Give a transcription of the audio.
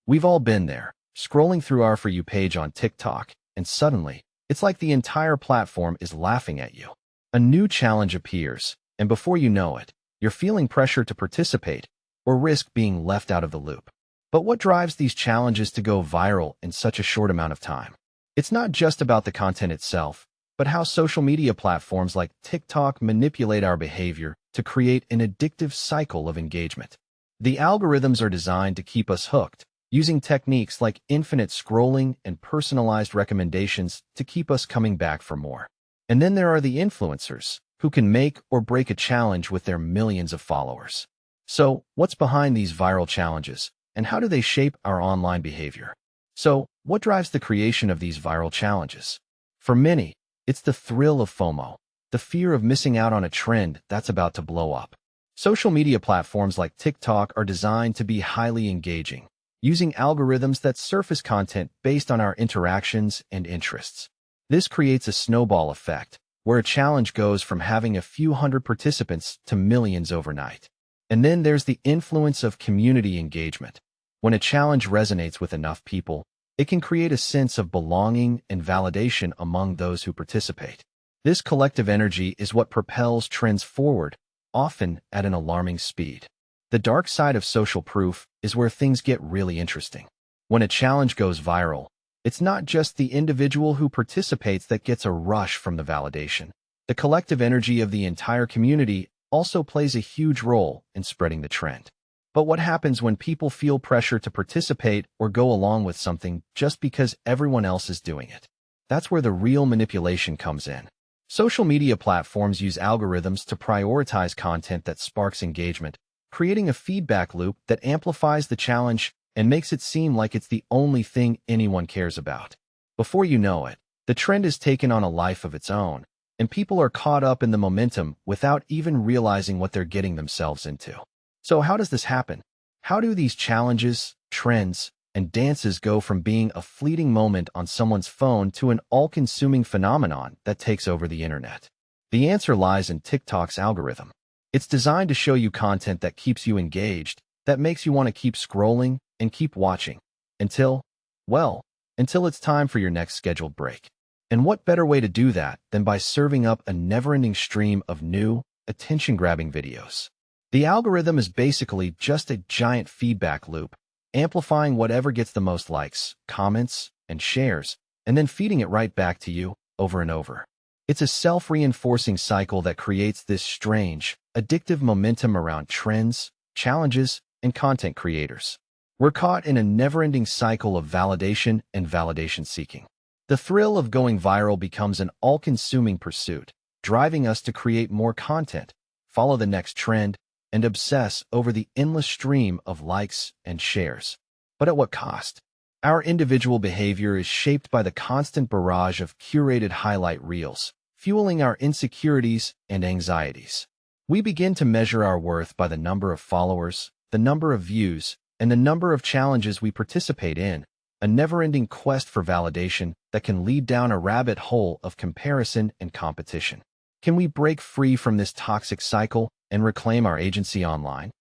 We've all been there, scrolling through our For You page on TikTok, and suddenly, it's like the entire platform is laughing at you. A new challenge appears, and before you know it, you're feeling pressure to participate or risk being left out of the loop. But what drives these challenges to go viral in such a short amount of time? It's not just about the content itself, but how social media platforms like TikTok manipulate our behavior to create an addictive cycle of engagement. The algorithms are designed to keep us hooked, using techniques like infinite scrolling and personalized recommendations to keep us coming back for more. And then there are the influencers, who can make or break a challenge with their millions of followers. So, what's behind these viral challenges, and how do they shape our online behavior? So, what drives the creation of these viral challenges? For many, it's the thrill of FOMO, the fear of missing out on a trend that's about to blow up. Social media platforms like TikTok are designed to be highly engaging, using algorithms that surface content based on our interactions and interests. This creates a snowball effect, where a challenge goes from having a few hundred participants to millions overnight. And then there's the influence of community engagement. When a challenge resonates with enough people, it can create a sense of belonging and validation among those who participate. This collective energy is what propels trends forward, often at an alarming speed. The dark side of social proof is where things get really interesting. When a challenge goes viral, it's not just the individual who participates that gets a rush from the validation. The collective energy of the entire community also plays a huge role in spreading the trend. But what happens when people feel pressure to participate or go along with something just because everyone else is doing it? That's where the real manipulation comes in. Social media platforms use algorithms to prioritize content that sparks engagement, creating a feedback loop that amplifies the challenge and makes it seem like it's the only thing anyone cares about. Before you know it, the trend has taken on a life of its own, and people are caught up in the momentum without even realizing what they're getting themselves into. So how does this happen? How do these challenges, trends, and dances go from being a fleeting moment on someone's phone to an all-consuming phenomenon that takes over the internet? The answer lies in TikTok's algorithm. It's designed to show you content that keeps you engaged, that makes you want to keep scrolling and keep watching until it's time for your next scheduled break. And what better way to do that than by serving up a never-ending stream of new, attention-grabbing videos? The algorithm is basically just a giant feedback loop, amplifying whatever gets the most likes, comments, and shares, and then feeding it right back to you over and over. It's a self-reinforcing cycle that creates this strange, addictive momentum around trends, challenges, and content creators. We're caught in a never-ending cycle of validation and validation seeking. The thrill of going viral becomes an all-consuming pursuit, driving us to create more content, follow the next trend, and obsess over the endless stream of likes and shares. But at what cost? Our individual behavior is shaped by the constant barrage of curated highlight reels, fueling our insecurities and anxieties. We begin to measure our worth by the number of followers, the number of views, and the number of challenges we participate in, a never-ending quest for validation that can lead down a rabbit hole of comparison and competition. Can we break free from this toxic cycle and reclaim our agency online?